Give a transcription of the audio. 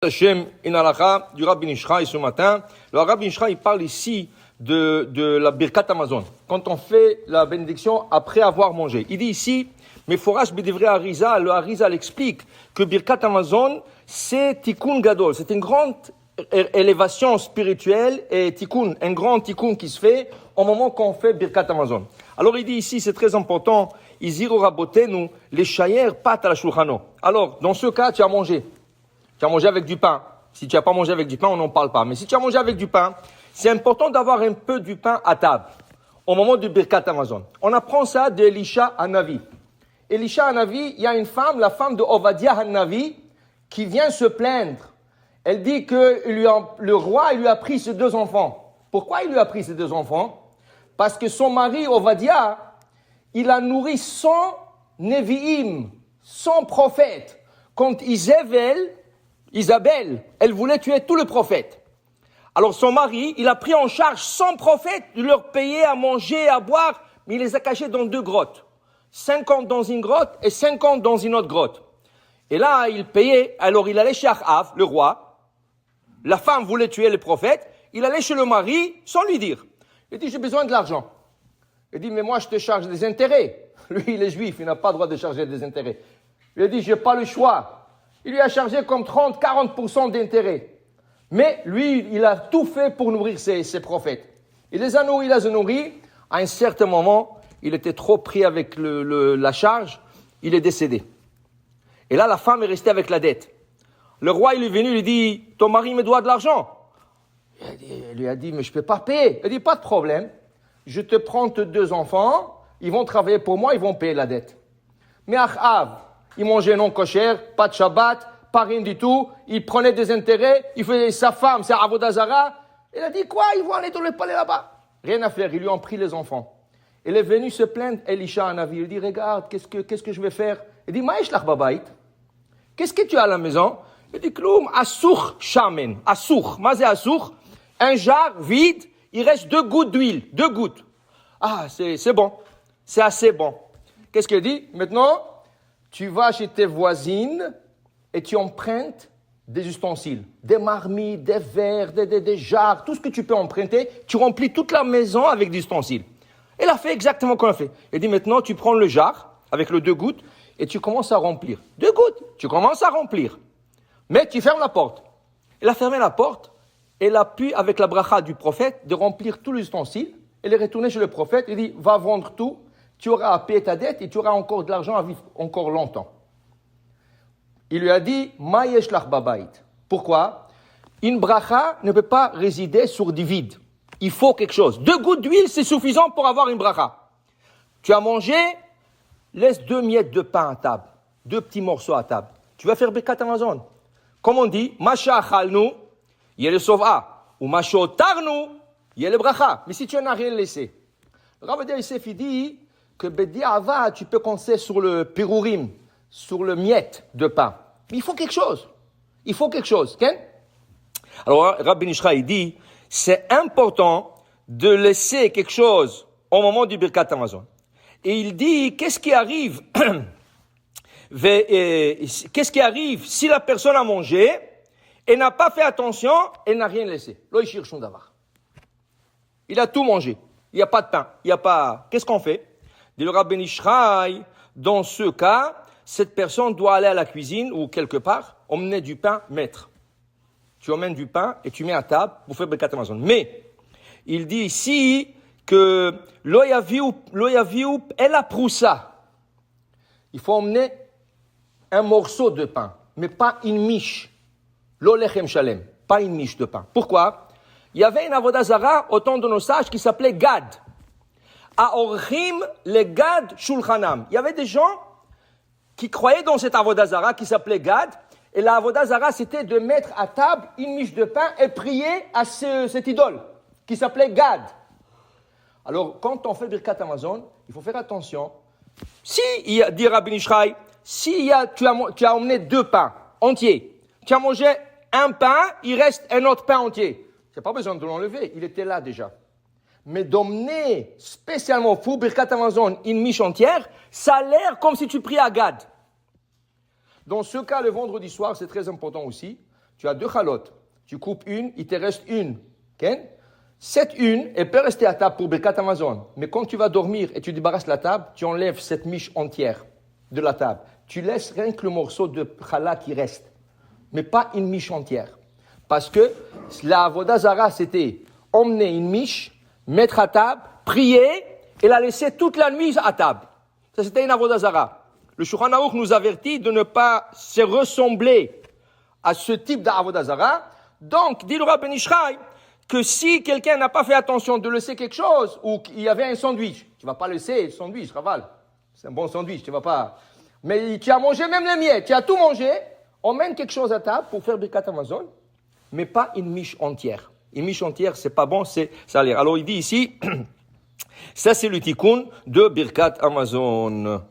Hashem, une halakha du Rabbi Nishra ce matin. Le Rabbi Nishra, il parle ici de la Birkat Hamazon. Quand on fait la bénédiction après avoir mangé. Il dit ici, mais Forash B'divrei Ariza, le Ariza l'explique, que Birkat Hamazon, c'est Tikkun Gadol. C'est une grande élévation spirituelle et Tikkun, un grand Tikkun qui se fait au moment qu'on fait Birkat Hamazon. Alors il dit ici, c'est très important, Iziru Rabotenu, les shayer pat à la shulchano. Alors, dans ce cas, tu as mangé. Tu as mangé avec du pain. Si tu n'as pas mangé avec du pain, on n'en parle pas. Mais si tu as mangé avec du pain, c'est important d'avoir un peu du pain à table au moment du Birkat Hamazon. On apprend ça d'Elisha Hanavi. Elisha Hanavi, il y a une femme, la femme de Ovadia Hanavi, qui vient se plaindre. Elle dit que le roi il lui a pris ses 2 enfants. Pourquoi il lui a pris ses 2 enfants? Parce que son mari, Ovadia, il a nourri 100 Nevi'im, 100 prophètes. Quand Isabelle, elle voulait tuer tous les prophètes. Alors son mari, il a pris en charge 100 prophètes, de leur payer à manger, à boire, mais il les a cachés dans 2 grottes. 50 dans une grotte et 50 dans une autre grotte. Et là, il payait, alors il allait chez Achav, le roi. La femme voulait tuer les prophètes, il allait chez le mari sans lui dire. Il dit, j'ai besoin de l'argent. Il dit, mais moi je te charge des intérêts. Lui, il est juif, il n'a pas le droit de charger des intérêts. Il a dit, j'ai pas le choix. Il lui a chargé comme 30-40% d'intérêt. Mais lui, il a tout fait pour nourrir ses prophètes. Il les a nourris. À un certain moment, il était trop pris avec la charge. Il est décédé. Et là, la femme est restée avec la dette. Le roi, il est venu, il lui dit, ton mari me doit de l'argent. Il lui a dit, mais je peux pas payer. Il dit, pas de problème. Je te prends tes 2 enfants. Ils vont travailler pour moi, ils vont payer la dette. Mais Achav, il mangeait non kosher, pas de Shabbat, pas rien du tout. Il prenait des intérêts. Il faisait sa femme, c'est Avodah Zara. Il a dit quoi? Ils vont aller dans le palais là-bas. Rien à faire. Ils lui ont pris les enfants. Il est venu se plaindre, Elisha Hanavi. Il dit, regarde, qu'est-ce que je vais faire? Il dit, Maïsh lach babait. Qu'est-ce que tu as à la maison? Il dit, Kloum, assour shamen. Assour. Mazé assour. Un jar vide. Il reste 2 gouttes d'huile. 2 gouttes. Ah, c'est bon. C'est assez bon. Qu'est-ce qu'il dit? Maintenant, tu vas chez tes voisines et tu empruntes des ustensiles, des marmites, des verres, des jarres, tout ce que tu peux emprunter. Tu remplis toute la maison avec des ustensiles. Elle a fait exactement comme elle a fait. Elle dit maintenant, tu prends le jar avec le 2 gouttes et tu commences à remplir. 2 gouttes, tu commences à remplir. Mais tu fermes la porte. Elle a fermé la porte. Elle a pu, avec la bracha du prophète, de remplir tous les ustensiles. Elle est retournée chez le prophète. Il dit, va vendre tout. Tu auras à payer ta dette et tu auras encore de l'argent à vivre encore longtemps. Il lui a dit, Maïesh lach babait. Pourquoi? Une bracha ne peut pas résider sur du vide. Il faut quelque chose. 2 gouttes d'huile, c'est suffisant pour avoir une bracha. Tu as mangé, laisse 2 miettes de pain à table. 2 petits morceaux à table. Tu vas faire Birkat Hamazon. Comme on dit, Masha achalnu, yé le sova. Ou Masha otarnu, yé le bracha. Mais si tu n'as rien laissé. Le Rav Yosef, il dit que Bediava, tu peux compter sur le pirourim, sur le miette de pain. Mais il faut quelque chose. Il faut quelque chose. Okay? Alors, Rabbi Nishra, il dit, c'est important de laisser quelque chose au moment du Birkat Hamazon. Et il dit, qu'est-ce qui arrive si la personne a mangé et n'a pas fait attention et n'a rien laissé? Lo yishir shum davar. Il a tout mangé. Il n'y a pas de pain. Il n'y a pas. Qu'est-ce qu'on fait? Dit le Rabbi Nishra, dans ce cas, cette personne doit aller à la cuisine ou quelque part, emmener du pain, mettre. Tu emmènes du pain et tu mets à table pour faire Birkat Hamazon. Mais, il dit ici que lo yaviu el aproussa. Il faut emmener un morceau de pain, mais pas une miche. Lo lechem shalem, pas une miche de pain. Pourquoi? Il y avait une avodah zara au temps de nos sages qui s'appelait Gad. Aorchim le Gad shulchanam. Il y avait des gens qui croyaient dans cette avodah zara qui s'appelait Gad. Et la avodah zara, c'était de mettre à table une miche de pain et prier à cette idole qui s'appelait Gad. Alors, quand on fait Birkat Hamazon, il faut faire attention. Dit Rabbi Nishra, tu as emmené 2 pains entiers, tu as mangé un pain, il reste un autre pain entier. Tu n'as pas besoin de l'enlever, il était là déjà. Mais d'emmener spécialement pour Birkat Hamazon une miche entière, ça a l'air comme si tu priais à Gad. Dans ce cas, le vendredi soir, c'est très important aussi. Tu as 2 chalotes. Tu coupes une, il te reste une. Okay? Cette une, elle peut rester à table pour Birkat Hamazon. Mais quand tu vas dormir et tu débarrasses la table, tu enlèves cette miche entière de la table. Tu laisses rien que le morceau de challah qui reste. Mais pas une miche entière. Parce que la Avodah Zara, c'était emmener une miche, mettre à table, prier et la laisser toute la nuit à table. Ça, c'était une Avodah Zara. Le Shulchan Aruch nous avertit de ne pas se ressembler à ce type d'Avodah Zara. Donc, dit le Rav Ben Ishraï, que si quelqu'un n'a pas fait attention de laisser quelque chose, ou qu'il y avait un sandwich, tu vas pas laisser le sandwich, Raval. C'est un bon sandwich, tu vas pas. Mais tu as mangé même les miettes, tu as tout mangé, emmène quelque chose à table pour faire Birkat Hamazon, mais pas une miche entière. Une miche entière, c'est pas bon, c'est salaire. Alors il dit ici, ça c'est le tikkun de Birkat Hamazon.